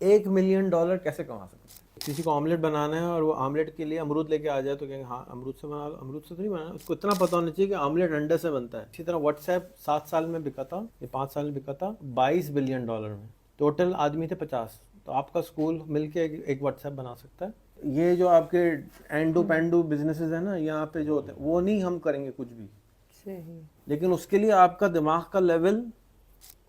$1 million कैसे कमा सकते हैं? किसी को ऑमलेट बनाना है और वो ऑमलेट के लिए अमरूद लेके आ जाए तो कहेंगे हाँ अमरूद से बना लो। अमरूद से तो नहीं बनाना, उसको इतना पता होना चाहिए कि ऑमलेट अंडे से बनता है। इसी तरह व्हाट्सएप 7 साल में बिका था, ये 5 साल में बिका था $22 बिलियन में। टोटल आदमी थे 50, तो आपका स्कूल मिलके एक व्हाट्सएप बना सकता है। ये जो आपके एंडू पैंडू बिजनेसेस है ना, यहाँ पे जो होते हैं वो नहीं हम करेंगे कुछ भी, सही। लेकिन उसके लिए आपका दिमाग का लेवल,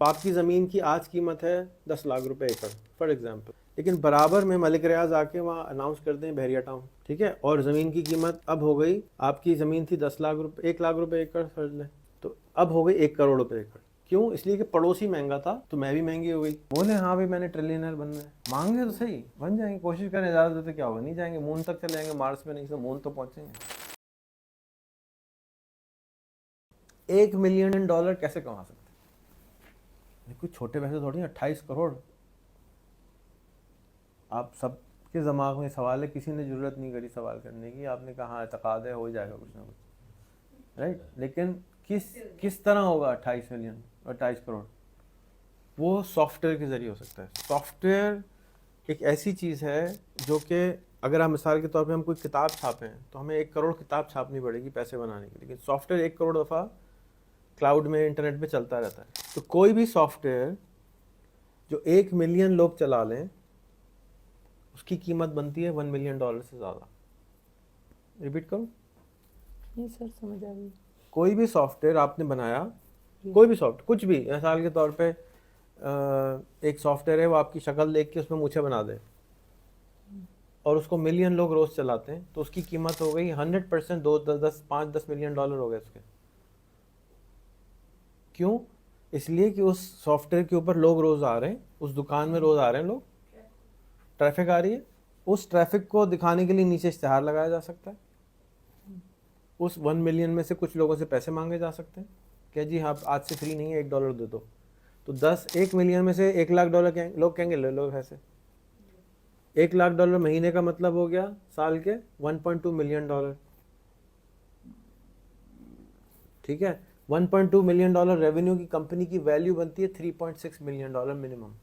आपकी ज़मीन की आज कीमत है 10 लाख रुपए एकड़ फॉर एग्जांपल, लेकिन बराबर में मलिक रियाज आके वहाँ अनाउंस कर दें बहरिया टाउन, ठीक है, और ज़मीन की कीमत अब हो गई, आपकी ज़मीन थी 10 लाख रुपए, 1 लाख रुपए एकड़ समझ लें, तो अब हो गई 1 करोड़ रुपए एकड़। क्यों? इसलिए कि पड़ोसी महंगा था तो मैं भी महंगी हो गई। बोले हाँ भाई मैंने ट्रिलियनर बनना है, मांगे तो सही, बन जाएंगे, कोशिश करें, ज़्यादा देते क्या होगा, नहीं जाएंगे मून तक चले जाएंगे, मार्स में नहीं तो मून तो पहुंचेंगे। $1 मिलियन कैसे कमा सकते हैं? कुछ छोटे पैसे थोड़ी, 28 करोड़। आप सबके दिमाग में सवाल है, किसी ने जरूरत नहीं करी सवाल करने की, आपने कहा हाँ एतकाद है हो जाएगा कुछ ना कुछ, राइट, लेकिन किस तरह होगा 28 मिलियन और 28 करोड़? वो सॉफ्टवेयर के जरिए हो सकता है। सॉफ्टवेयर एक ऐसी चीज़ है जो कि अगर हम मिसाल के तौर पे हम कोई किताब छापें तो हमें 1 करोड़ किताब छापनी पड़ेगी पैसे बनाने की, लेकिन सॉफ्टवेयर 1 करोड़ दफ़ा क्लाउड में इंटरनेट पे चलता रहता है। तो कोई भी सॉफ्टवेयर जो 1 मिलियन लोग चला लें उसकी कीमत बनती है $1 मिलियन से ज़्यादा। रिपीट करूँ? नहीं सर, समझ आ गई। कोई भी सॉफ्टवेयर आपने बनाया, कोई भी सॉफ्टवेयर, कुछ भी, मिसाल के तौर पे एक सॉफ्टवेयर है वो आपकी शक्ल देख के उसमें मूछें बना दे और उसको मिलियन लोग रोज़ चलाते हैं, तो उसकी कीमत हो गई 100%, 5-10 मिलियन डॉलर हो गए उसके। क्यों? इसलिए कि उस सॉफ्टवेयर के ऊपर लोग रोज़ आ रहे हैं, उस दुकान में रोज़ आ रहे हैं लोग, ट्रैफिक आ रही है, उस ट्रैफिक को दिखाने के लिए नीचे इश्तेहार लगाया जा सकता है, उस 1 मिलियन में से कुछ लोगों से पैसे मांगे जा सकते हैं, क्या जी हाँ आज से फ्री नहीं है, $1 दे दो, तो 1 मिलियन में से $1 लाख लोग कहेंगे ले लो पैसे। $1 लाख महीने का मतलब हो गया साल के $1.2 मिलियन, ठीक है, $1.2 मिलियन रेवेन्यू की कंपनी की वैल्यू बनती है $3.6 मिलियन मिनिमम।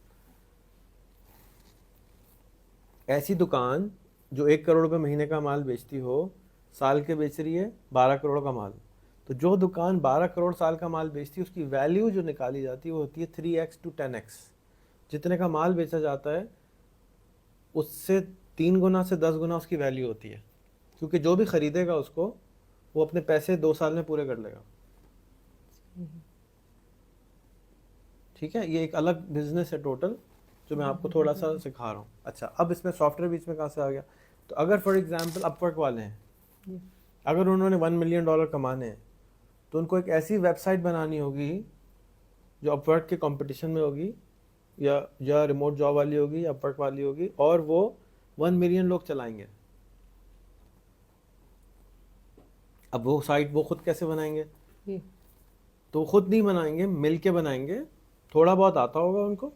ऐसी दुकान जो 1 करोड़ रुपये महीने का माल बेचती हो, साल के बेच रही है 12 करोड़ का माल, तो जो दुकान 12 करोड़ साल का माल बेचती है उसकी वैल्यू जो निकाली जाती है वो होती है 3x to 10x। जितने का माल बेचा जाता है उससे 3 गुना से 10 गुना उसकी वैल्यू होती है, क्योंकि जो भी खरीदेगा उसको वो अपने पैसे 2 साल में पूरे कर लेगा। ठीक है, ये एक अलग बिजनेस है टोटल जो मैं आपको थोड़ा सा सिखा रहा हूँ। अच्छा, अब इसमें सॉफ्टवेयर बीच में कहाँ से आ गया? तो अगर फॉर एग्जांपल अपवर्क वाले हैं, अगर उन्होंने $1 मिलियन कमाने हैं तो उनको एक ऐसी वेबसाइट बनानी होगी जो अपवर्क के कंपटीशन में होगी, या रिमोट जॉब वाली होगी या अपवर्क वाली होगी, और वो 1 मिलियन लोग चलाएंगे। अब वो साइट वो खुद कैसे बनाएंगे? तो खुद नहीं बनाएंगे, मिल के बनाएंगे। थोड़ा बहुत आता होगा उनको,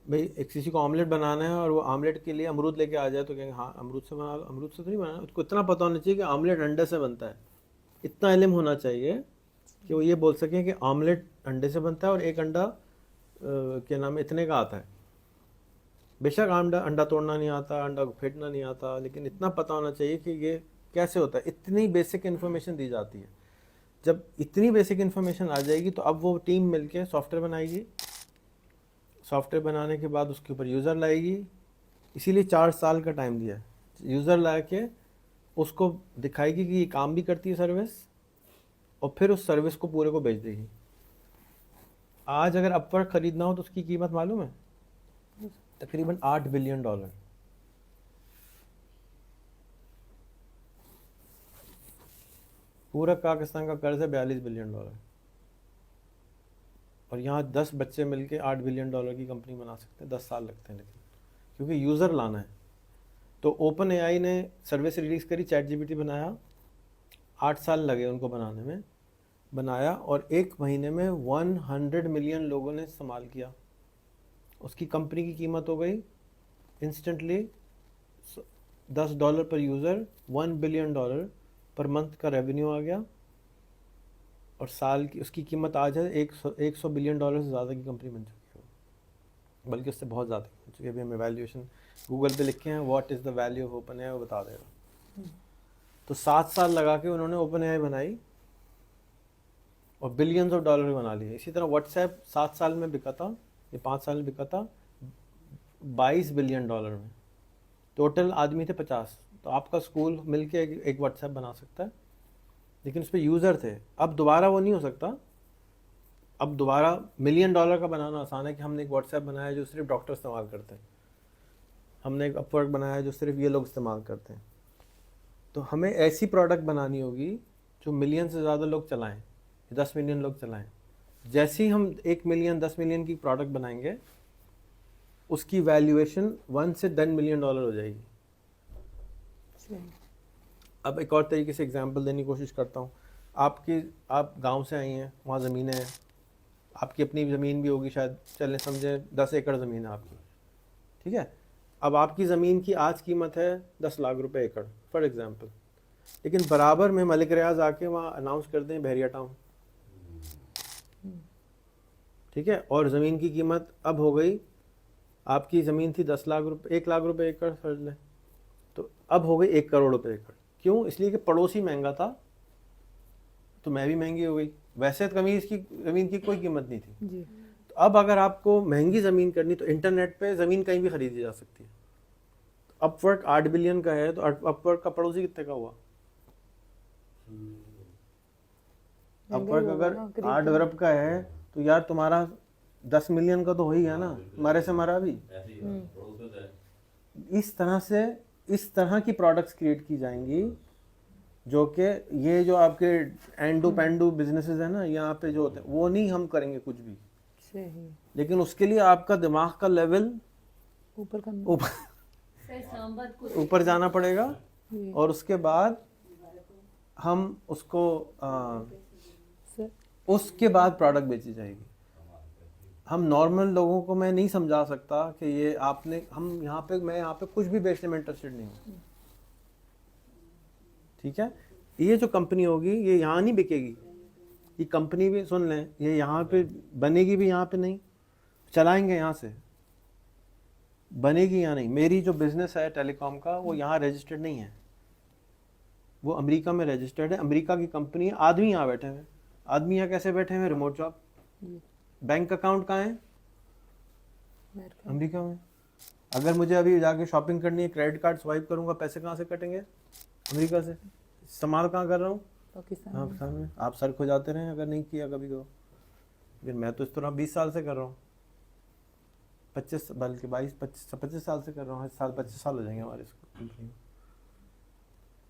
भाई एक किसी को ऑमलेट बनाना है और वो ऑमलेट के लिए अमरूद लेके आ जाए तो कहेंगे हाँ अमरूद से बना लो। अमरूद से तो नहीं बनाना, उसको इतना पता होना चाहिए कि ऑमलेट अंडे से बनता है, इतना इल्म होना चाहिए कि वो ये बोल सकें कि ऑमलेट अंडे से बनता है और एक अंडा क्या नाम है इतने का आता है। बेशक अंडा तोड़ना नहीं आता, अंडा फेंटना नहीं आता, लेकिन इतना पता होना चाहिए कि ये कैसे होता है। इतनी बेसिक इन्फॉर्मेशन दी जाती है। जब इतनी बेसिक इन्फॉर्मेशन आ जाएगी तो अब वो टीम मिलके सॉफ्टवेयर बनाएगी, सॉफ्टवेयर बनाने के बाद उसके ऊपर यूज़र लाएगी, इसीलिए 4 साल का टाइम दिया है। यूज़र ला के उसको दिखाएगी कि ये काम भी करती है सर्विस, और फिर उस सर्विस को पूरे को बेच देगी। आज अगर अपवर्क खरीदना हो तो उसकी कीमत मालूम है? तकरीबन $8 बिलियन। पूरा पाकिस्तान का कर्ज है $42 बिलियन, और यहाँ 10 बच्चे मिलके $8 बिलियन की कंपनी बना सकते हैं। 10 साल लगते हैं, लेकिन क्योंकि यूज़र लाना है। तो ओपन एआई ने सर्विस रिलीज़ करी, चैट जीपीटी बनाया, 8 साल लगे उनको बनाने में, बनाया, और 1 महीने में 100 मिलियन लोगों ने इस्तेमाल किया। उसकी कंपनी की कीमत हो गई इंस्टेंटली $10 पर यूज़र, $1 बिलियन पर मंथ का रेवेन्यू आ गया, और साल की उसकी कीमत आज है 100 बिलियन डॉलर से ज़्यादा की कंपनी बन चुकी है। बल्कि उससे बहुत ज़्यादा हो चुकी है। अभी हम एवेल्यूएशन गूगल पे लिखे हैं what is the value of open AI, वो बता देगा। तो 7 साल लगा के उन्होंने ओपन एआई बनाई और बिलियंस ऑफ डॉलर बना लिए। इसी तरह व्हाट्सएप 7 साल में बिका था, ये 5 साल में बिका था 22 बिलियन डॉलर में। टोटल आदमी थे 50। तो आपका स्कूल मिलके एक व्हाट्सएप बना सकता है, लेकिन उस पर यूज़र थे। अब दोबारा वो नहीं हो सकता। अब दोबारा मिलियन डॉलर का बनाना आसान है कि हमने एक व्हाट्सएप बनाया जो सिर्फ डॉक्टर इस्तेमाल करते हैं, हमने एक अपवर्क बनाया जो सिर्फ ये लोग इस्तेमाल करते हैं। तो हमें ऐसी प्रोडक्ट बनानी होगी जो मिलियन से ज़्यादा लोग चलाएं, 10 मिलियन लोग चलाएं। जैसे ही हम 1 मिलियन 10 मिलियन की प्रोडक्ट बनाएंगे, उसकी वैल्यूएशन 1 से 10 मिलियन डॉलर हो जाएगी। सही। अब एक और तरीके से एग्जांपल देने की कोशिश करता हूँ। आप गांव से आई हैं, वहाँ ज़मीनें हैं, आपकी अपनी ज़मीन भी होगी शायद, चलें समझे 10 एकड़ ज़मीन है आपकी, ठीक है। अब आपकी ज़मीन की आज कीमत है 10 लाख रुपए एकड़ फॉर एग्जांपल, लेकिन बराबर में मलिक रियाज आके वहाँ अनाउंस कर दें बहरिया टाउन, ठीक है, और ज़मीन की कीमत अब हो गई, आपकी ज़मीन थी 10 लाख रुपए, 1 लाख रुपए एकड़ समझ लें, तो अब हो गई 1 करोड़ रुपए एकड़। क्यों? इसलिए कि पड़ोसी महंगा था तो मैं भी महंगी हो गई। वैसे कमीज की ज़मीन की कोई कीमत नहीं थी जी। तो अब अगर आपको महंगी ज़मीन करनी तो इंटरनेट पे ज़मीन कहीं भी खरीदी जा सकती है। अपवर्क 8 बिलियन का है तो अपवर्क का पड़ोसी कितने का हुआ? अपवर्क अगर 8 अरब का है तो यार तुम्हारा 10 मिलियन का तो हो ही गया ना, मरे से मरा भी। इस तरह से इस तरह की प्रोडक्ट्स क्रिएट की जाएंगी जो कि ये जो आपके एंडू पेंडू बिजनेसेस है ना, यहाँ पे जो होते हैं वो नहीं हम करेंगे कुछ भी, सही। लेकिन उसके लिए आपका दिमाग का लेवल ऊपर करना। ऊपर जाना पड़ेगा जी। और उसके बाद हम उसको सर। उसके बाद प्रोडक्ट बेची जाएगी। हम नॉर्मल लोगों को मैं नहीं समझा सकता कि ये आपने हम यहाँ पे मैं यहाँ पे कुछ भी बेचने में इंटरेस्टेड नहीं हूँ, ठीक है। ये जो कंपनी होगी ये यहाँ नहीं बिकेगी, ये कंपनी भी सुन लें, ये यहाँ पे बनेगी भी यहाँ पे नहीं, चलाएंगे यहाँ से, बनेगी यहाँ नहीं। मेरी जो बिजनेस है टेलीकॉम का वो यहाँ रजिस्टर्ड नहीं है, वो अमेरिका में रजिस्टर्ड है, अमेरिका की कंपनी है। आदमी यहाँ बैठे हुए, आदमी यहाँ कैसे बैठे हुए? Remote job. बैंक अकाउंट कहाँ है? अमेरिका में। अगर मुझे अभी जाके शॉपिंग करनी है, क्रेडिट कार्ड स्वाइप करूंगा, पैसे कहाँ से कटेंगे? अमेरिका से। इस्तेमाल कहाँ कर रहा हूँ? पाकिस्तान में। आप सर खो जाते रहे अगर नहीं किया कभी को, लेकिन मैं तो इस तरह 20 साल से कर रहा हूँ, 25 बल्कि 25 साल से कर रहा हूँ। इस साल 25 साल हो जाएंगे हमारे कंपनी में,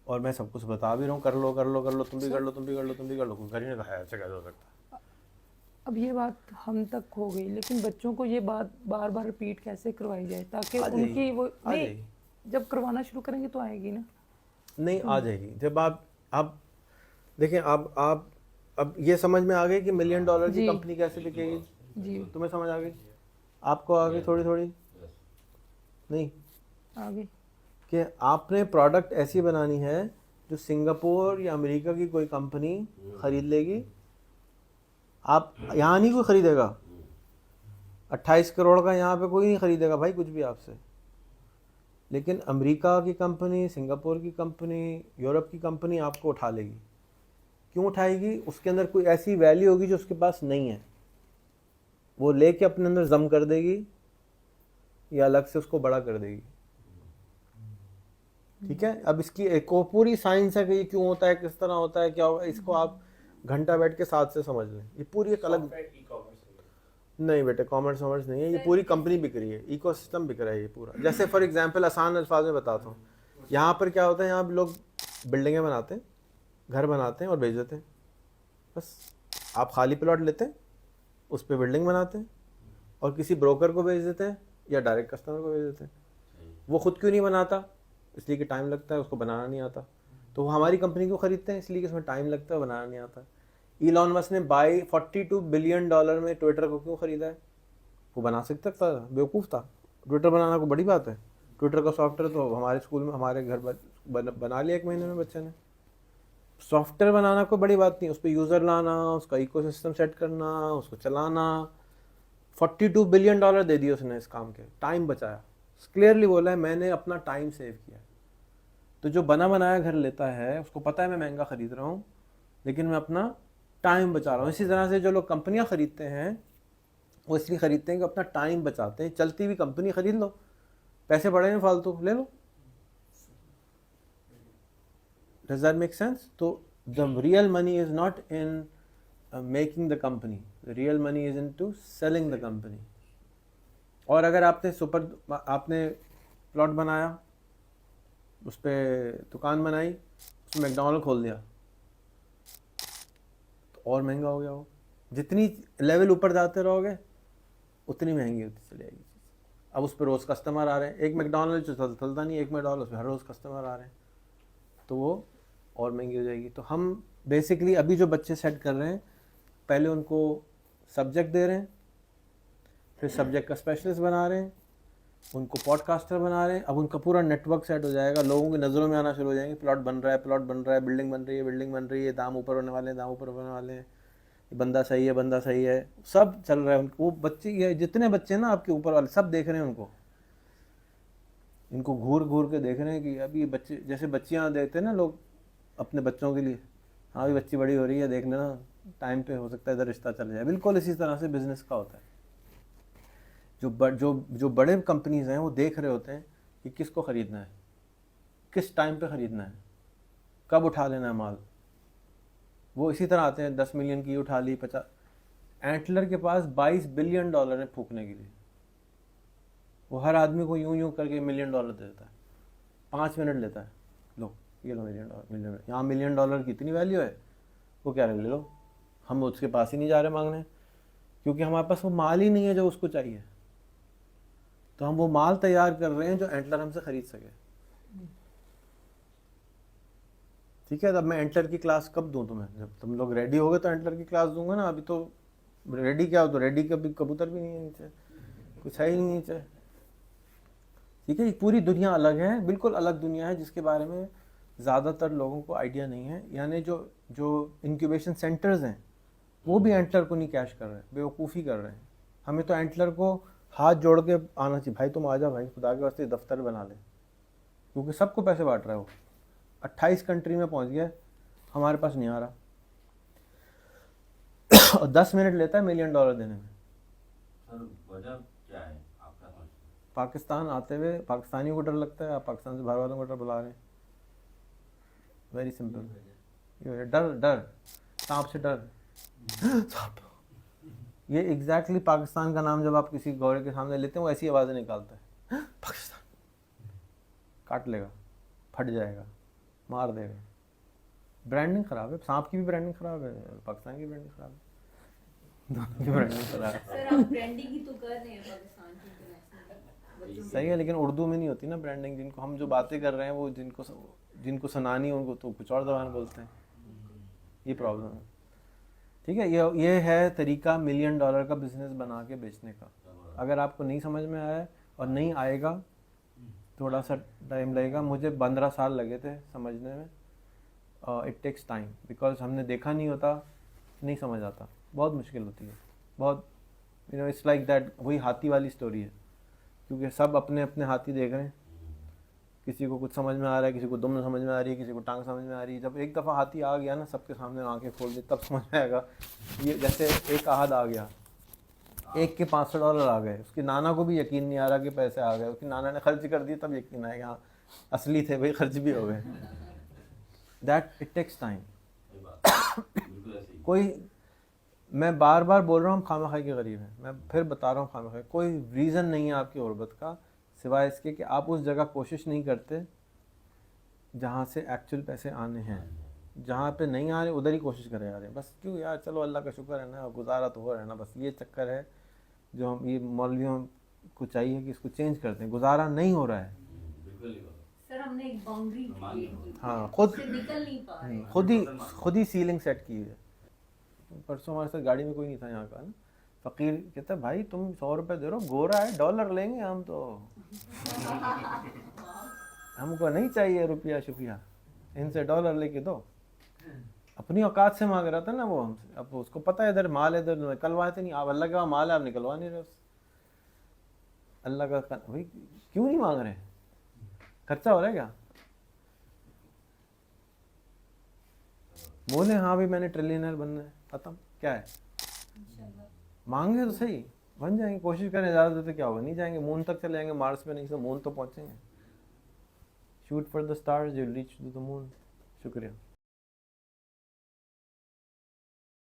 और मैं सब कुछ बता भी रहा हूँ, कर लो कर लो कर लो, तुम भी कर लो तुम भी कर लो तुम भी कर लो, कोई कर ही नहीं रहा है, ऐसे कैसे हो सकता है? अब ये बात हम तक हो गई, लेकिन बच्चों को ये बात बार बार रिपीट कैसे करवाई जाए ताकि उनकी वो नहीं, जब करवाना शुरू करेंगे तो आएगी ना? नहीं आ जाएगी जब आप देखें। अब ये समझ में आ गई कि $1 मिलियन की कंपनी कैसे बिकेगी जी। तुम्हें समझ आ गई? आपको आ गई थोड़ी थोड़ी? नहीं आ गई कि आपने प्रोडक्ट ऐसी बनानी है जो सिंगापुर या अमेरिका की कोई कंपनी खरीद लेगी। आप यहाँ नहीं कोई खरीदेगा, 28 करोड़ का यहाँ पे कोई नहीं खरीदेगा भाई कुछ भी आपसे, लेकिन अमेरिका की कंपनी, सिंगापुर की कंपनी, यूरोप की कंपनी आपको उठा लेगी। क्यों उठाएगी? उसके अंदर कोई ऐसी वैल्यू होगी जो उसके पास नहीं है, वो लेके अपने अंदर जम कर देगी या अलग से उसको बड़ा कर देगी, ठीक है। अब इसकी एक पूरी साइंस है कि ये क्यों होता है, किस तरह होता है, क्या होगा, इसको आप घंटा बैठ के साथ से समझ लें। ये पूरी एक अलग नहीं बेटे, कॉमर्स वॉमर्स नहीं है, ये पूरी कंपनी बिक रही है, इकोसिस्टम बिक रहा है ये पूरा। जैसे फॉर एग्जांपल आसान अल्फाज में बताता हूँ, यहाँ पर क्या होता है, यहाँ लोग बिल्डिंगें बनाते हैं, घर बनाते हैं और बेच देते हैं, बस। आप खाली प्लॉट लेते हैं, उस पर बिल्डिंग बनाते हैं और किसी ब्रोकर को बेच देते हैं या डायरेक्ट कस्टमर को बेच देते हैं। वो खुद क्यों नहीं बनाता? इसलिए कि टाइम लगता है, उसको बनाना नहीं आता। तो वो हमारी कंपनी को खरीदते हैं इसलिए कि उसमें टाइम लगता है, बनाना नहीं आता। इलॉन मस्क ने $42 बिलियन में ट्विटर को क्यों खरीदा है? वो बना सकता था, बेवकूफ़ था। ट्विटर बनाना कोई बड़ी बात है? ट्विटर का सॉफ्टवेयर तो हमारे स्कूल में, हमारे घर बना लिया 1 महीने में बच्चे ने। सॉफ्टवेयर बनाना कोई बड़ी बात नहीं, उस पर यूज़र लाना, उसका इकोसिस्टम सेट करना, उसको चलाना, $42 बिलियन दे दिए उसने इस काम के, टाइम बचाया। क्लियरली बोला है मैंने अपना टाइम सेव किया। तो जो बना बनाया घर लेता है उसको पता है मैं महंगा खरीद रहा हूँ लेकिन मैं अपना टाइम बचा रहा हूँ। इसी तरह से जो लोग कंपनियां खरीदते हैं वो इसलिए खरीदते हैं कि अपना टाइम बचाते हैं। चलती हुई कंपनी खरीद लो, पैसे पड़े हैं फालतू, ले लो। Does that make sense? तो the real money is not in making the company. The real money is into selling the company. और अगर आपने प्लॉट बनाया, उस पर दुकान बनाई, उसमें मैकडॉनल्ड खोल दिया तो और महंगा हो गया हो। जितनी लेवल ऊपर जाते रहोगे उतनी महंगी होती चली जाएगी। अब उस पर रोज़ कस्टमर आ रहे हैं। एक मैकडॉनल्ड जो चलता नहीं, एक मैकडॉनल्ड उस पर हर रोज़ कस्टमर आ रहे हैं तो वो और महंगी हो जाएगी। तो हम बेसिकली अभी जो बच्चे सेट कर रहे हैं, पहले उनको सब्जेक्ट दे रहे हैं, फिर सब्जेक्ट का स्पेशलिस्ट बना रहे हैं, उनको पॉडकास्टर बना रहे हैं। अब उनका पूरा नेटवर्क सेट हो जाएगा, लोगों की नज़रों में आना शुरू हो जाएंगे। प्लॉट बन रहा है, बिल्डिंग बन रही है, दाम ऊपर होने वाले हैं, बंदा सही है, सब चल रहा है। उनको वो बच्चे, ये जितने बच्चे हैं ना आपके ऊपर वाले, सब देख रहे हैं उनको, इनको घूर घूर के देख रहे हैं कि अभी बच्चे, जैसे बच्चियाँ देखते हैं ना लोग अपने बच्चों के लिए, हाँ भी बच्ची बड़ी हो रही है, देख लेना टाइम पे हो सकता है इधर रिश्ता चल जाए। बिल्कुल इसी तरह से बिजनेस का होता है। जो बड़े कंपनीज हैं वो देख रहे होते हैं कि किसको ख़रीदना है, किस टाइम पे ख़रीदना है, कब उठा लेना है माल। वो इसी तरह आते हैं, 10 मिलियन की उठा ली, 50। एंटलर के पास $22 बिलियन है फूकने के लिए। वो हर आदमी को यूं करके $1 मिलियन दे देता है, 5 मिनट लेता है। लो ये लो $1 मिलियन, यहाँ $1 मिलियन की इतनी वैल्यू है, वो क्या ले लो। हम उसके पास ही नहीं जा रहे मांगने, क्योंकि हमारे पास वो माल ही नहीं है जो उसको चाहिए। तो हम वो माल तैयार कर रहे हैं जो एंटलर हमसे खरीद सके। ठीक है, तब मैं एंटलर की क्लास कब दूं तुम्हें? जब तुम लोग रेडी हो गए तो एंटलर की क्लास दूंगा ना। अभी तो रेडी क्या हो, तो रेडी कभी कबूतर भी नहीं है नीचे, कुछ है ही नहीं नीचे। ठीक है, पूरी दुनिया अलग है, बिल्कुल अलग दुनिया है जिसके बारे में ज़्यादातर लोगों को आइडिया नहीं है। यानी जो इंक्यूबेशन सेंटर्स हैं वो भी एंटलर को नहीं कैश कर रहे हैं, बेवकूफ़ी कर रहे हैं। हमें तो एंटलर को हाथ जोड़ के आना चाहिए, भाई तुम आ जा भाई, खुदा के वास्ते दफ्तर बना ले, क्योंकि सबको पैसे बांट रहा है वो। 28 कंट्री में पहुंच गया, हमारे पास नहीं आ रहा। और 10 मिनट लेता है $1 मिलियन देने में। सर वजह क्या है आपका? पाकिस्तान आते हुए पाकिस्तानियों को डर लगता है, आप पाकिस्तान से बाहर वालों को डर बुला रहे हैं। वेरी सिंपल, डर, सांप से डर। सांप, ये एग्जैक्टली पाकिस्तान का नाम जब आप किसी गौरे के सामने लेते हैं वो ऐसी आवाज़ें निकालता है, पाकिस्तान, काट लेगा, फट जाएगा, मार देगा। ब्रांडिंग खराब है, सांप की भी ब्रांडिंग खराब है, पाकिस्तान की ब्रांडिंग खराब है, दोनों की ब्रांडिंग खराब है। सर आप ब्रांडिंग ही तो कर रहे हैं पाकिस्तान की इंटरनेशनल। सही है, लेकिन उर्दू में नहीं होती ना ब्रांडिंग। जिनको हम जो बातें कर रहे हैं वो जिनको सुनानी है उनको तो कुछ और ज़बान बोलते हैं, ये प्रॉब्लम है। ठीक है, ये है तरीका $1 मिलियन का बिजनेस बना के बेचने का। अगर आपको नहीं समझ में आया और नहीं आएगा, थोड़ा सा टाइम लगेगा। मुझे 15 साल लगे थे समझने में। इट टेक्स टाइम, बिकॉज हमने देखा नहीं होता, नहीं समझ आता, बहुत मुश्किल होती है, बहुत। इट्स लाइक दैट, वही हाथी वाली स्टोरी है, क्योंकि सब अपने अपने हाथी देख रहे हैं। किसी को कुछ समझ में आ रहा है, किसी को दुम समझ में आ रही है, किसी को टांग समझ में आ रही है। जब एक दफ़ा हाथी आ गया ना, सबके सामने आंखें खोल दी, तब समझ में आएगा। ये जैसे एक आहद आ गया, एक के $500 आ गए, उसके नाना को भी यकीन नहीं आ रहा कि पैसे आ गए, उसके नाना ने खर्च कर दिए, तब यकीन आएगा हाँ असली थे भाई, खर्च भी हो गए। That it takes time. कोई, मैं बार बार बोल रहा हूँ, हम खामखाई के गरीब हैं। मैं फिर बता रहा हूँ, खामखाई कोई रीज़न नहीं है आपकी गुर्बत का, सिवाय इसके कि आप उस जगह कोशिश नहीं करते जहाँ से एक्चुअल पैसे आने हैं। जहाँ पे नहीं आ रहे उधर ही कोशिश करे जा रहे हैं। बस क्यों यार, चलो अल्लाह का शुक्र है ना, गुजारा तो हो रहा है ना। बस ये चक्कर है जो हम, ये मौलवियों को चाहिए कि इसको चेंज करते हैं। गुजारा नहीं हो रहा है। सर हमने एक बाउंड्री क्रिएट की, हाँ, खुद निकल नहीं पा रहे, खुद ही सीलिंग सेट की है। परसों हमारे साथ गाड़ी में कोई नहीं था यहाँ का ना, फ़कीर कहता है भाई तुम 100 रुपये दे रहे हो, गोरा है, डॉलर लेंगे हम तो, हमको नहीं चाहिए रुपया शुपया, इनसे डॉलर लेके दो। अपनी औकात से मांग रहा था ना वो हमसे। अब उसको पता है इधर माल है, इधर निकलवाते नहीं। आप अल्लाह के वहाँ माल है, आप निकलवा नहीं रहे उससे। अल्लाह का भाई क्यों नहीं मांग रहे? खर्चा हो रहा है क्या? बोले हाँ भाई मैंने ट्रिलियनर बनना है, खत्म। क्या है, मांगे तो सही, बन जाएंगे। कोशिश करें, ज़्यादा तो क्या होगा, नहीं जाएंगे मून तक चले जाएंगे, मार्स पे नहीं तो मून तो पहुंचेंगे। Shoot for the stars, you reach to the moon. शुक्रिया।